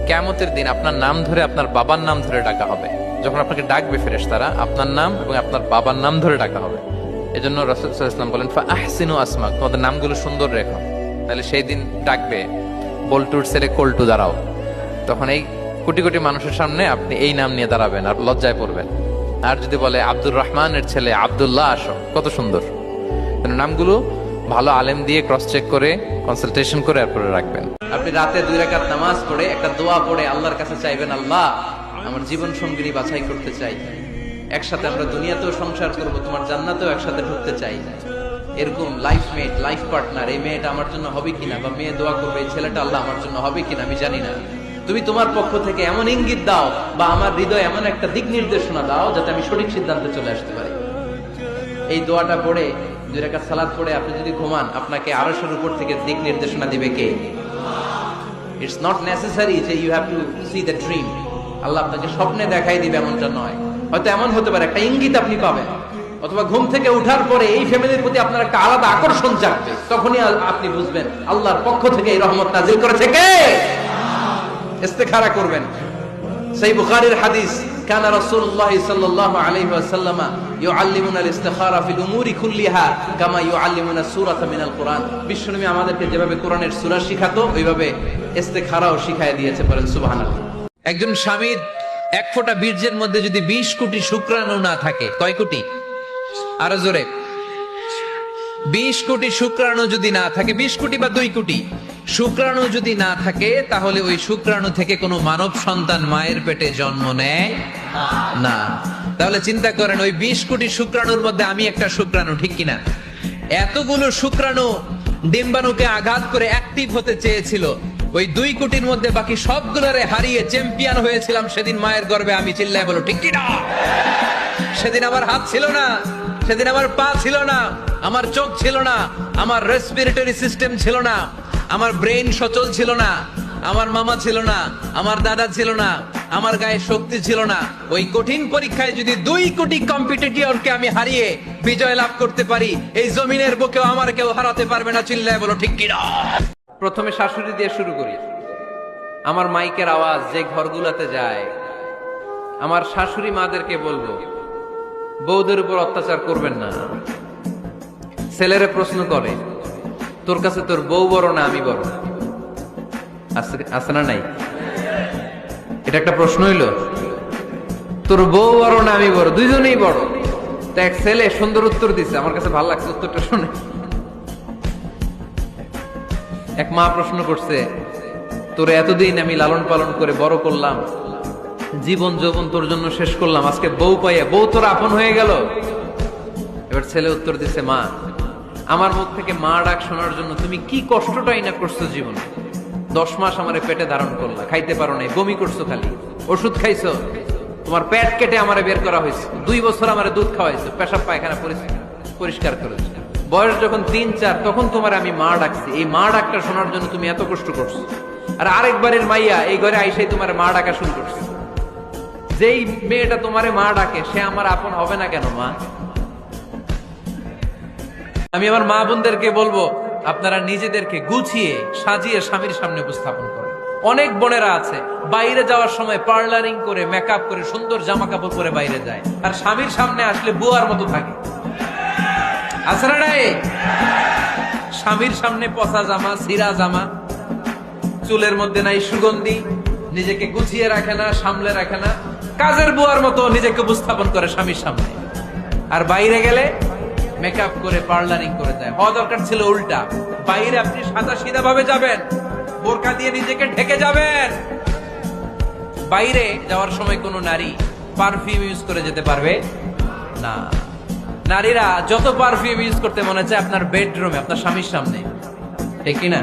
কিয়ামতের দিন আপনার নাম ধরে আপনার বাবার নাম ধরে ডাকা হবে। যখন আপনাকে ডাকবে ফেরেশতারা, আপনার নাম এবং আপনার বাবার নাম ধরে ডাকা হবে। এজন্য রাসূল সাল্লাল্লাহু আলাইহি ওয়াসাল্লাম বলেন, ফাআহসিনু আসমাক, তোমাদের নামগুলো সুন্দর রেখো, তাহলে সেই দিন ডাকবে বল্টুর ছেড়ে কল্টু দাঁড়াও। তখন এই কোটি কোটি মানুষের সামনে আপনি এই নাম নিয়ে দাঁড়াবেন আর লজ্জায় পড়বেন। আর যদি বলে আব্দুর রহমানের ছেলে আব্দুল্লাহ, আসো, কত সুন্দর। নামগুলো ভালো আলেম দিয়ে ক্রস চেক করে কনসালটেশন করে এরপরে রাখবেন। আপনি রাতে 2 রাকাত নামাজ পড়ে একটা দোয়া পড়ে আল্লাহর কাছে চাইবেন, আল্লাহ আমার জীবন সঙ্গিনী বাছাই করতে চাই, একসাথে আমরা দুনিয়াতেও সংসার করব, তোমার জান্নাতেও একসাথে ঢুকতে চাই। এরকম লাইফ মেট, লাইফ পার্টনার, এই মেয়েটা আমার জন্য হবে কিনা, বা মেয়ে দোয়া করবে এই ছেলেটা আল্লাহ আমার জন্য হবে কিনা আমি জানি না, তুমি তোমার পক্ষ থেকে এমন ইঙ্গিত দাও বা আমার হৃদয় এমন একটা দিক নির্দেশনা দাও যাতে আমি সঠিক সিদ্ধান্তে চলে আসতে পারি। এই দোয়াটা পড়ে 2 রাকাত সালাত পড়ে আপনি যদি ঘুমান, আপনাকে আরশের উপর থেকে দিক নির্দেশনা দিবে কে? ইটস নট নেসেসারি যে you have to see the dream. Allah আপনাকে স্বপ্নে দেখাই দিবে এমনটা নয়, হয়তো এমন হতে পারে একটা ইঙ্গিত আপনি পাবেন, অথবা ঘুম থেকে উঠার পরে এই ফ্যামিলির প্রতি আপনার একটা আলাদা আকর্ষণ জাগবে, তখনই আপনি বুঝবেন আল্লাহর পক্ষ থেকে এই রহমত নাজিল করেছে কে। ইস্তেখারা করবেন। সহিহ বুখারীর হাদিস, কানা রাসূলুল্লাহ সাল্লাল্লাহু আলাইহি ওয়াসাল্লাম ইউআল্লিমুনা আল-ইস্তিখারা ফিল উমুরি কুল্লিহা কামা ইউআল্লিমুনা সূরাতা মিনাল কুরআন। বিশ্বনবী আমাদেরকে যেভাবে কোরআনের সূরা শিখাতো ওইভাবে ইস্তেখারাও শিখায় দিয়েছে, বলেন সুবহানাল্লাহ। একজন স্বামীর 1 ফোঁটা বীর্যের মধ্যে যদি 20 কোটি শুক্রাণু না থাকে, কয় কোটি? আরো জোরে। 20 কোটি শুক্রাণু যদি না থাকে, 20 কোটি বা 2 কোটি শুক্রাণু যদি না থাকে, তাহলে ওই শুক্রাণু থেকে কোনো মানব সন্তান মায়ের পেটে জন্ম নেয় না। তাহলে চিন্তা করেন, ওই 20 কোটি শুক্রাণুর মধ্যে আমি একটা শুক্রাণু, ঠিক কিনা? এতগুলো শুক্রাণু ডিম্বাণুকে আঘাত করে অ্যাক্টিভ হতে চেয়েছিল, ওই 2 কোটির মধ্যে বাকি সবগুলোরে হারিয়ে চ্যাম্পিয়ন হয়েছিলাম সেদিন মায়ের গর্ভে আমি। চিল্লায় বলো ঠিক কিনা? সেদিন আমার হাত ছিল না, সেদিন আমার পা ছিল না, আমার চোখ ছিল না, আমার রেসপিরেটরি সিস্টেম ছিল না, আমার ব্রেইন সচল ছিল না, আমার মামা ছিল না, আমার দাদা ছিল না, আমার গায়ে শক্তি ছিল না। ওই কঠিন পরীক্ষায় যদি 2 কোটি কম্পিটিটরকে আমি হারিয়ে বিজয় লাভ করতে পারি, এই জমিনের বুকেও আমার কেউ হারাতে পারবে না। চিল্লায় বলো ঠিক কিনা? প্রথমে শাশুড়ি দিয়ে শুরু করি। আমার মাইকের আওয়াজ যে ঘরগুলোতে যায়, আমার শাশুড়ি মাদেরকে বলবো, বউদের উপর অত্যাচার করবেন না। ছেলেরা প্রশ্ন করে, তোর কাছে তোর বউ বড় না আমি বড়? আছে না নাই? এটা একটা প্রশ্ন হইলো, তোর বউ বড় না আমি বড়? দুইজনেই বড়। তা এক ছেলে সুন্দর উত্তর দিছে, আমার কাছে ভালো লাগছে উত্তরটা শুনে। এক মা প্রশ্ন করছে, তোর এতদিন আমি লালন পালন করে বড় করলাম, জীবন যৌবন তোর জন্য শেষ করলাম, আজকে বউ পাইয়া বউ তোর আপন হয়ে গেল? এবার ছেলে উত্তর দিছে, মা আমার মুখ থেকে মা ডাক শোনার জন্য তুমি কি কষ্টটাই না করছো জীবনে। 10 মাস আমারে পেটে ধারণ করলা, খাইতে পারো নাই, বমি করছো, খালি ওষুধ খাইছো, তোমার পেট কেটে আমারে বের করা হয়েছে, 2 বছর আমারে দুধ খাওয়াইছো, পেশাব পায়খানা পরিষ্কার করেছো, বয়স যখন 3-4 তখন তোমার আমি মা ডাকছি। এই মা ডাকটা শোনার জন্য তুমি এত কষ্ট করছো, আর আরেকবারের মাইয়া এই ঘরে আইসাই তোমার মা ডাকা শুরু করছে। যেই মেয়েটা তোমারে মা ডাকে সে আমার আপন হবে না কেন মা? আমি আমার মা বোনদেরকে বলবো, আপনারা নিজেদেরকে গুছিয়ে সাজিয়ে স্বামীর সামনে উপস্থাপন করেন। অনেক বোনেরা আছে বাইরে যাওয়ার সময় পার্লারিং করে মেকআপ করে সুন্দর জামা কাপড় পরে বাইরে যায়, আর স্বামীর সামনে আসলে বুয়ার মতো থাকে। আছে না নাই? স্বামীর সামনে পচা জামা, ছিঁড়া জামা, চুলের মধ্যে নাই সুগন্ধি, নিজেকে গুছিয়ে রাখে না, সামলে রাখে না, কাজের বুয়ার মতো নিজেকে উপস্থাপন করে স্বামীর সামনে। আর বাইরে গেলে মেকআপ করে পার্লারিং করে যায়। হওয়া দরকার ছিল উল্টা, বাইরে আপনি সাদা সিধা ভাবে যাবেন, বোরকা দিয়ে নিজেকে ঢেকে যাবেন। বাইরে যাওয়ার সময় কোনো নারী পারফিউম ইউজ করে যেতে পারবে না। নারীরা যত পারফিউম ইউজ করতে মনে চায় আপনার বেডরুমে, আপনার স্বামীর সামনে, ঠিক কিনা?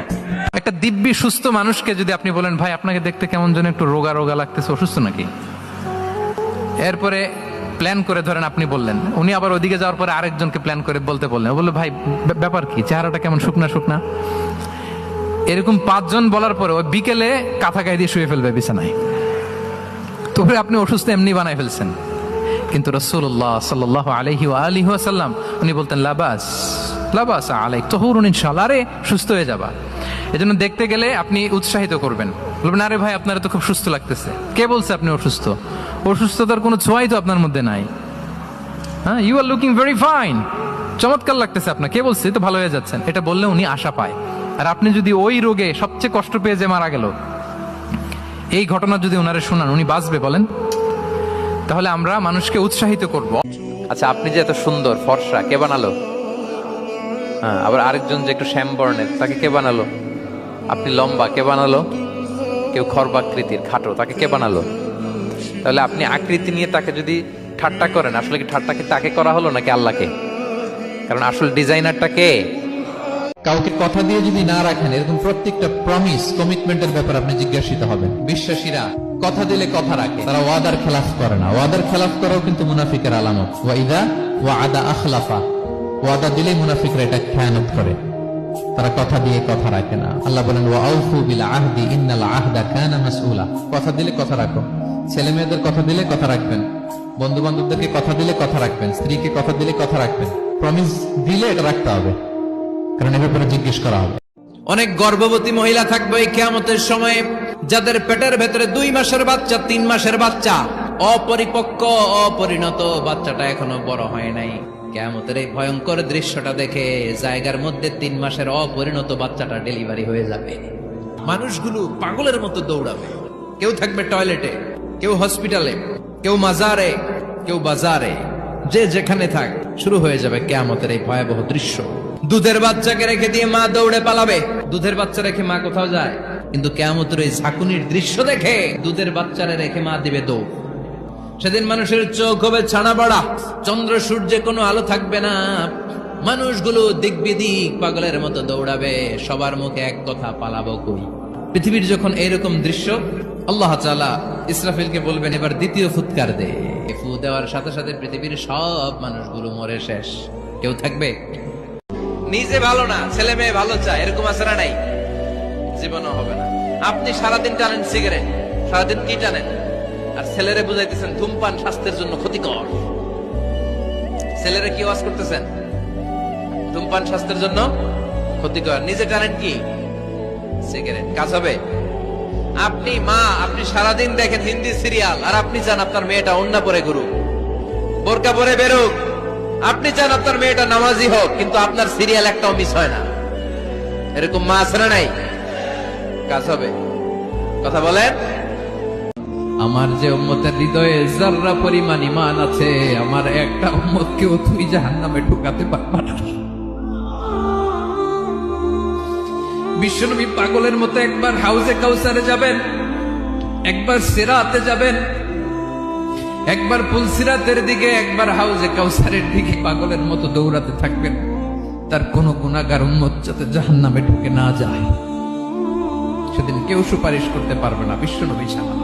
একটা দিব্যি সুস্থ মানুষকে যদি আপনি বলেন, ভাই আপনাকে দেখতে কেমন যেন একটু রোগা রোগা লাগতেছে, অসুস্থ নাকি? এরপরে প্ল্যান করে ধরেন আপনি বললেন, উনি আবার ওদিকে যাওয়ার পরে আরেকজনকে প্ল্যান করে বলতে বললেন, বললো ভাই ব্যাপার কি, চেহারাটা কেমন শুকনা শুকনা। এরকম 5 জন বলার পরে ওই বিকেলে কাঁথা গায়ে দিয়ে শুয়ে ফেলবে বিছানায়। তবে আপনি অসুস্থ এমনি বানাই ফেলছেন। কিন্তু রাসূলুল্লাহ সাল্লাল্লাহু আলাইহি ওয়া আলিহি ওয়াসাল্লাম উনি বলতেন, লাবাস লাবাস আলাইক তাহুরুন ইনশাআল্লাহ, আরে সুস্থ হয়ে যাবা। এজন্য দেখতে গেলে আপনি উৎসাহিত করবেন, বলবেন আরে ভাই আপনারা তো খুব সুস্থ লাগতেছে। কে বলছে আপনি অসুস্থ? অসুস্থতার কোনো ছোঁয়াই তো আপনার মধ্যে নাই। হ্যাঁ, you are looking very fine, চমৎকার লাগতেছে আপনার। কে বলছে? তো ভালো হয়ে যাচ্ছেন। এটা বললে উনি আশা পায়। আর আপনি যদি ওই রোগে সবচেয়ে কষ্ট পেয়ে যে মারা গেল, এই ঘটনা যদি ওনারে শোনান, উনি বাঁচবে বলেন? তাহলে আমরা মানুষকে উৎসাহিত করব। আচ্ছা, আপনি যে এত সুন্দর ফর্সা, কে বানালো? হ্যাঁ, আবার আরেকজন যে একটু শ্যাম বর্ণের, তাকে কে বানালো? আপনি লম্বা, কে বানালো? কেউ খর্বাকৃতির, খাটো, তাকে কে বানালো? তাহলে আপনি আকৃতি নিয়ে তাকে যদি ঠাট্টা করেন, আসলে কি ঠাট্টা কি তাকে করা হলো নাকি আল্লাহকে? কারণ আসল ডিজাইনারটা কে? কাউকে কথা দিয়ে যদি না রাখেন, এরকম প্রত্যেকটা প্রমিস, কমিটমেন্টের ব্যাপারে আপনি জিজ্ঞাসিত হবেন। বিশ্বাসীরা কথা দিলে কথা রাখে, তারা ওয়াদার খেলাফ করে না। ওয়াদার খেলাফ করাও কিন্তু মুনাফিকের আলামত। ওয়াইদা ওয়াদা আখলাফা, ওয়াদা দিলে মুনাফিকরা এটা খেয়ানত করে, তারা কথা দিয়ে কথা রাখে না। আল্লাহ বলেন ওয়াউফু বিল আহদি ইন্নাল আহদা কানা মাসউলা। কথা দিলে কথা রাখো। ছেলে মেয়েদের কথা দিলে কথা রাখবেন, বন্ধু বান্ধবদেরকে কথা দিলে কথা রাখবেন, স্ত্রীকে কথা দিলে কথা রাখবেন। প্রমিস দিলে এটা রাখতে হবে, কারণ এর ব্যাপারে জিজ্ঞেস করা হবে। অনেক গর্ভবতী মহিলা থাকবে এই কিয়ামতের সময়ে, যাদের পেটের ভেতরে 2 মাসের বাচ্চা, 3 মাসের বাচ্চা, অপরিপক্ক অপরিণত, বাচ্চাটা এখনো বড় হয় নাই। কিয়ামতের এই ভয়ঙ্কর দৃশ্যটা দেখে জায়গার মধ্যে 3 মাসের অপরিণত বাচ্চাটা ডেলিভারি হয়ে যাবে। মানুষগুলো পাগলের মতো দৌড়াবে। কেউ থাকবে টয়লেটে, কেউ হসপিটালে, কেউ মাজারে, কেউ বাজারে, যে যেখানে থাক, শুরু হয়ে যাবে কিয়ামতের এই ভয়াবহ দৃশ্য। দুধের বাচ্চাকে রেখে দিয়ে মা দৌড়ে পালাবে। দুধের বাচ্চা রেখে মা কোথাও যায়? কিন্তু কিয়ামতের এই ঝাঁকুনির দৃশ্য দেখে দুধের বাচ্চারে রেখে মা দিবে দৌড়। সেদিন মানুষের চোখ হবে ছানা বড়া, চন্দ্র সূর্যে কোনো আলো থাকবে না। মানুষগুলো দিক বিদিক পাগলের মতো দৌড়াবে, সবার মুখে এক কথা, পালাবো কই। পৃথিবীর যখন এইরকম দৃশ্য, আল্লাহ তাআলা ইসরাফিলকে বলবেন এবার দ্বিতীয় ফুৎকার দে। ফু দেওয়ার সাথে সাথে পৃথিবীর সব মানুষগুলো মরে শেষ, কেউ থাকবে? নিজে ভালো না, ছেলে মেয়ে ভালো চায়, এরকম আছে না নাই? জীবনও হবে না। আপনি সারাদিন টানেন সিগারেট, সারাদিন কি টানেন? আর ছেলেরে বুঝাইতেছেন ধূমপান স্বাস্থ্যের জন্য ক্ষতিকর। ছেলেরে কি ওয়াজ করতেছেন? ধূমপান স্বাস্থ্যের জন্য ক্ষতিকর। নিজে টানেন কি? সিগারেট। কাজ হবে? আপনি মা, আপনি সারাদিন দেখেন হিন্দি সিরিয়াল, আর আপনি চান আপনার মেয়েটা ওন্না পরে ঘুরুক, বোরকা পরে বেরোক। আপনি চান আপনার মেয়েটা নামাজি হোক, কিন্তু আপনার সিরিয়াল একটাও মিস হয় না। এরকম মা আছে না নাই? কাজ হবে? কথা বলেন। আমার যে উম্মতের হৃদয়ে যাররা পরিমাণ ঈমান আছে, আমার একটা উম্মতকেও তুই জাহান্নামে ঢুকাতে পারবা না। বিশ্বনবী পাগলের মতো একবার হাউজে কাউসারে যাবেন, একবার সিরাতে যাবেন, একবার পুলসিরাতের দিকে, একবার হাউজে কাউসারের দিকে পাগলের মতো দৌড়াতে থাকবেন। তার কোন গুনাহগার উম্মত যাতে জাহান্নামে ঢুকে না যায়, সেদিন কেউ সুপারিশ করতে পারবে না, বিশ্বনবী ছাড়া।